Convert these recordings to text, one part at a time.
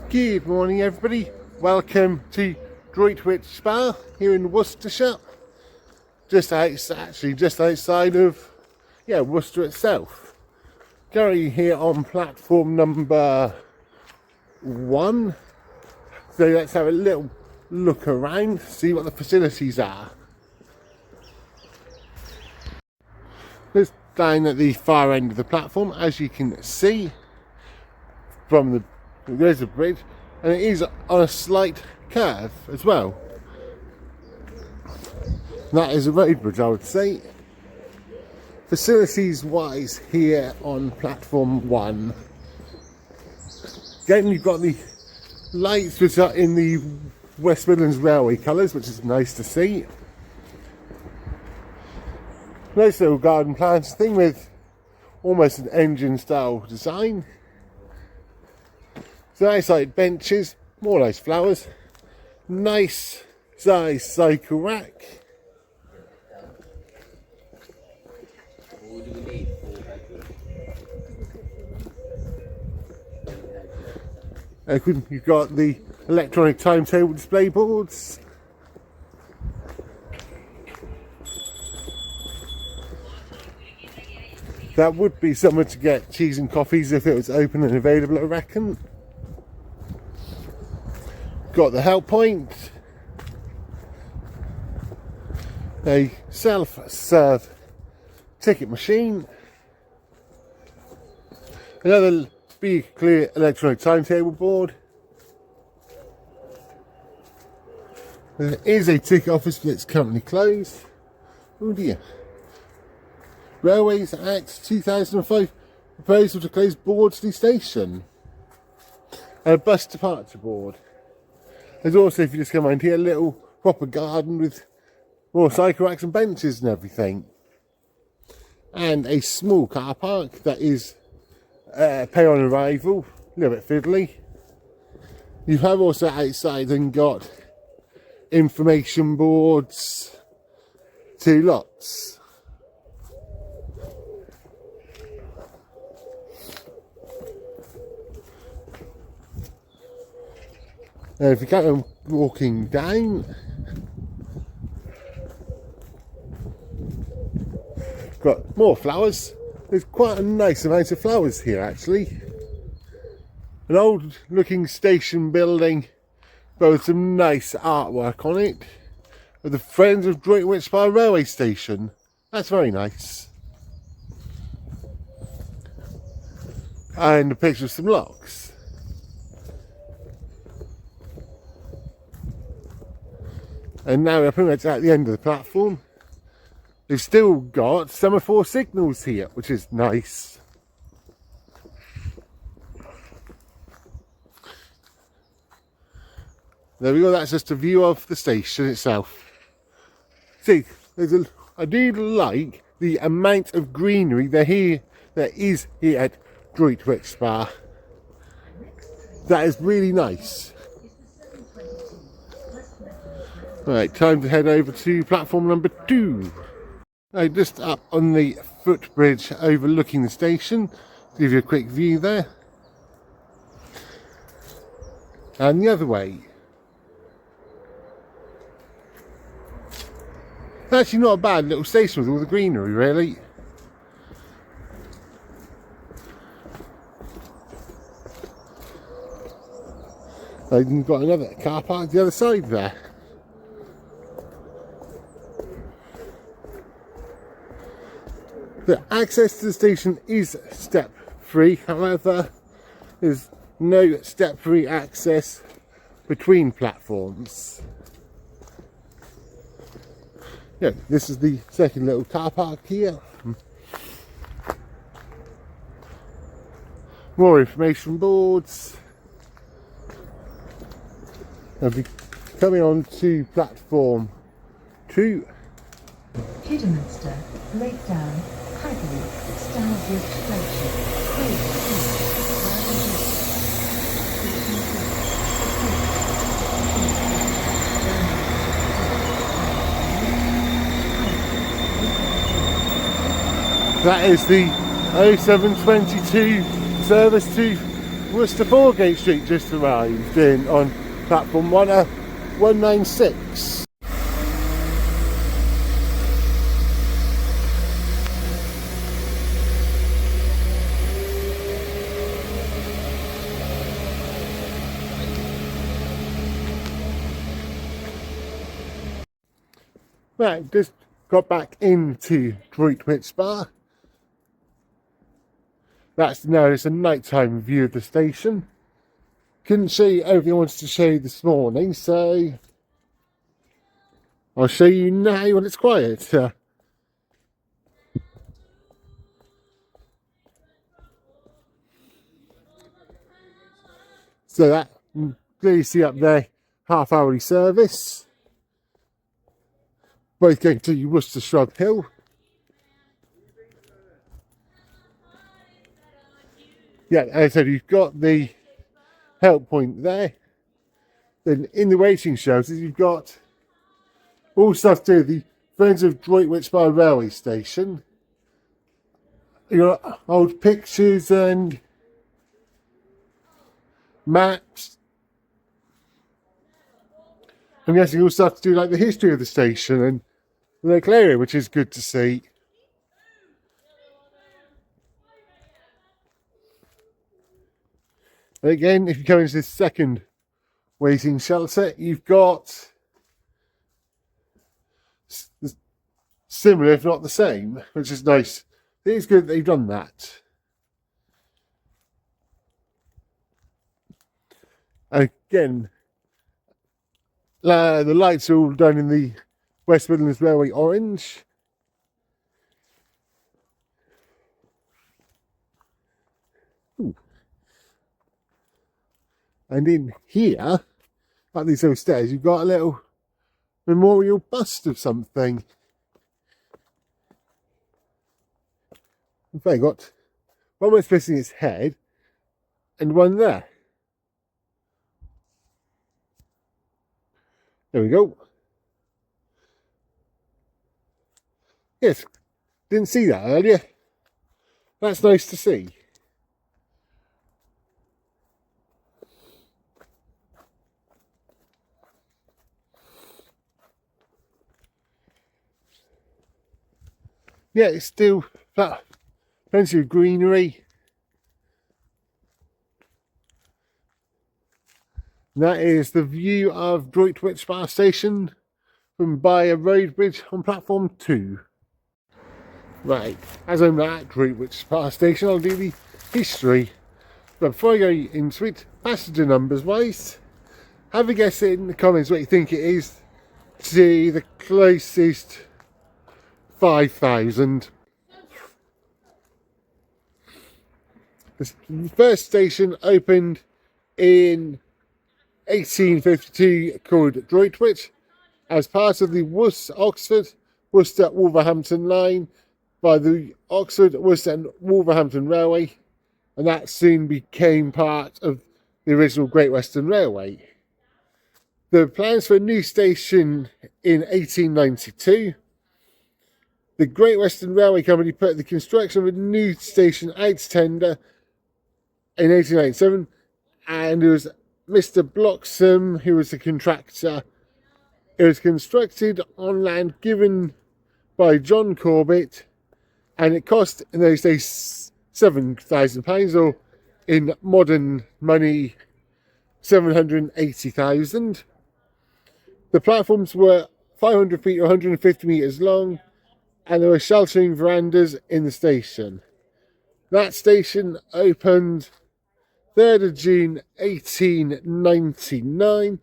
Good morning everybody, welcome to Droitwich Spa here in Worcestershire, just outside of Worcester itself. Currently here on platform number 1, so let's have a little look around, see what the facilities are. Just down at the far end of the platform, as you can see from there's a bridge, and it is on a slight curve as well. That is a road bridge, I would say. Facilities wise here on platform 1, again you've got the lights which are in the West Midlands Railway colours, which is nice to see. Nice little garden plants thing with almost an engine style design. So nice like benches, more nice flowers, nice size cycle rack. You've got the electronic timetable display boards. That would be somewhere to get cheese and coffees if it was open and available, I reckon. Got the help point, a self-serve ticket machine, another big clear electronic timetable board. There is a ticket office, but it's currently closed. Oh dear. Railways Act 2005 proposal to close Bordsley Station, and a bus departure board. There's also, if you just come around here, a little proper garden with more cycle racks and benches and everything. And a small car park that is pay on arrival, a little bit fiddly. You have also outside then got information boards, 2 lots. Now if you go walking down, got more flowers. There's quite a nice amount of flowers here actually. An old looking station building, but with some nice artwork on it, with the Friends of Droitwich Spa Railway Station. That's very nice. And a picture of some locks. And now we're pretty much at the end of the platform. They've still got semaphore signals here, which is nice. There we go, that's just a view of the station itself. See, I do like the amount of greenery there is here at Droitwich Spa. That is really nice. Right, time to head over to platform number 2. Just up on the footbridge overlooking the station, give you a quick view there. And the other way. Actually not a bad little station with all the greenery really. You've got another car park the other side there. The access to the station is step free, however there's no step free access between platforms. Yeah, this is the second little car park here. More information boards. I'll be coming on to platform 2. Kidderminster, Lakedown, Hagley, Stourbridge Station, That is the 0722 service to Worcester Foregate Street just arrived in on platform 196. Right, just got back into Droitwich Spa. That's now it's a nighttime view of the station. Couldn't show you everything I wanted to show you this morning, so I'll show you now when it's quiet. So that you see up there, half-hourly service. Both going to Worcestershire Hill. Yeah, as I said, you've got the help point there. Then in the waiting shelters, you've got all stuff to do. The Friends of Droitwich Spa Railway Station. You've got old pictures and maps. I'm guessing all stuff to do like the history of the station and the local area, which is good to see. And again, if you go into this second waiting shelter, you've got similar, if not the same, which is nice. It is good that they've done that. Again, the lights are all done in the West Midlands Railway orange. Ooh. And in here, at these little stairs, you've got a little memorial bust of something. They've got one was missing its head and one there. There we go. Yes, didn't see that earlier. That's nice to see. Yeah, it's still plenty of greenery. And that is the view of Droitwich Spa Station from by a road bridge on platform 2. Right, as I'm at Droitwich Spa Station, I'll do the history. But before I go into it, passenger numbers wise, have a guess in the comments what you think it is to the closest 5,000. The first station opened in 1852 called Droitwich as part of the Oxford, Worcester, Wolverhampton line by the Oxford, Worcester and Wolverhampton Railway, and that soon became part of the original Great Western Railway. The plans for a new station in 1892. The Great Western Railway Company put the construction of a new station out to tender in 1897, and it was Mr. Bloxham who was the contractor. It was constructed on land given by John Corbett, and it cost in those days £7,000, or in modern money £780,000. The platforms were 500 feet or 150 metres long, and there were sheltering verandas in the station. That station opened 3rd of June 1899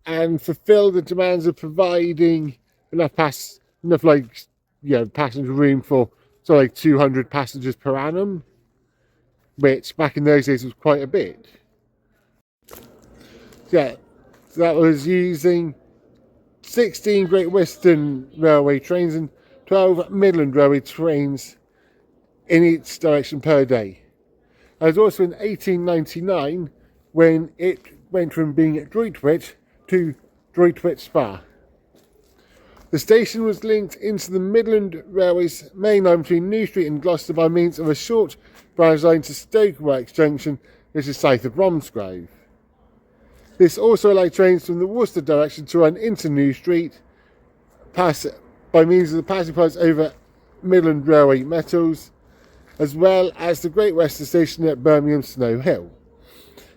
and fulfilled the demands of providing enough passenger room for 200 passengers per annum, which back in those days was quite a bit. Yeah, so that was using 16 Great Western Railway trains and 12 Midland Railway trains in each direction per day. It was also in 1899 when it went from being at Droitwich to Droitwich Spa. The station was linked into the Midland Railway's main line between New Street and Gloucester by means of a short branch line to Stoke Works Junction which is south of Bromsgrove. This also allowed trains from the Worcester direction to run into New Street by means of the passing points over Midland Railway metals, as well as the Great Western Station at Birmingham Snow Hill.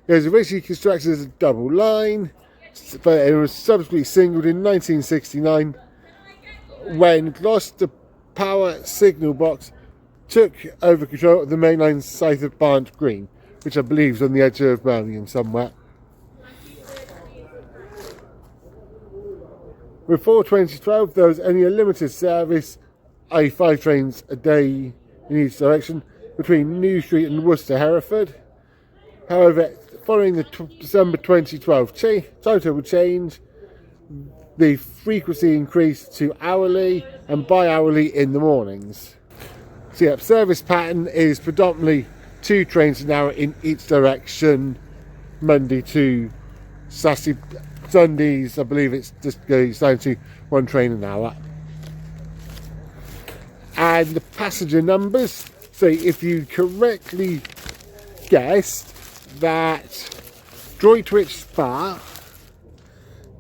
It was originally constructed as a double line, but it was subsequently singled in 1969 when Gloucester Power Signal Box took over control of the main line south of Barnt Green, which I believe is on the edge of Birmingham somewhere. Before 2012, there was only a limited service, i.e. 5 trains a day in each direction, between New Street and Worcester Hereford. However, following the December 2012 timetable change, the frequency increased to hourly and bi-hourly in the mornings. So yeah, service pattern is predominantly 2 trains an hour in each direction, Monday to Saturday. Sundays, I believe it just goes down to 1 train an hour. And the passenger numbers, so if you correctly guessed that Droitwich Spa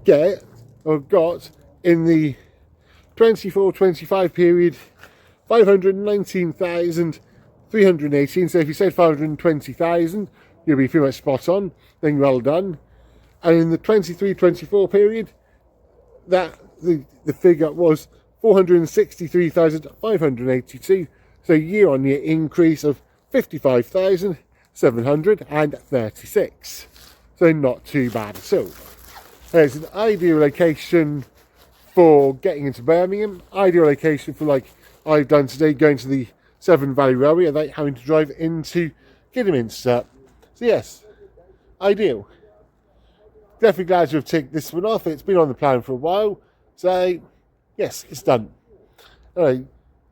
got in the 24-25 period 519,318. So if you said 520,000, you'll be pretty much spot on. Then well done. And in the 23-24 period, that the figure was 463,582. So year-on-year increase of 55,736. So not too bad at all. It's an ideal location for getting into Birmingham. Ideal location for, like I've done today, going to the Severn Valley Railway without having to drive into Kidderminster. So yes, ideal. Definitely glad to have ticked this one off. It's been on the plan for a while. So, yes, it's done. Alright,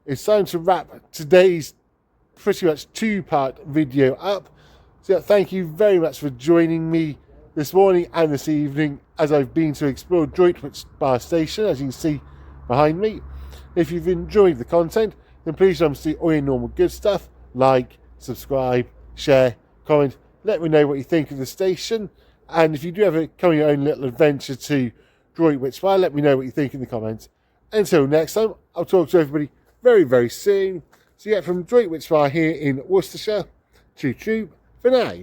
it's time to wrap today's pretty much 2-part video up. So, thank you very much for joining me this morning and this evening as I've been to explore Droitwich Spa Station, as you can see behind me. If you've enjoyed the content, then please remember to do all your normal good stuff. Like, subscribe, share, comment. Let me know what you think of the station. And if you do ever come on your own little adventure to Droitwich Spa, let me know what you think in the comments. Until next time, I'll talk to everybody very, very soon. So yeah, from Droitwich Spa here in Worcestershire, choo choo for now.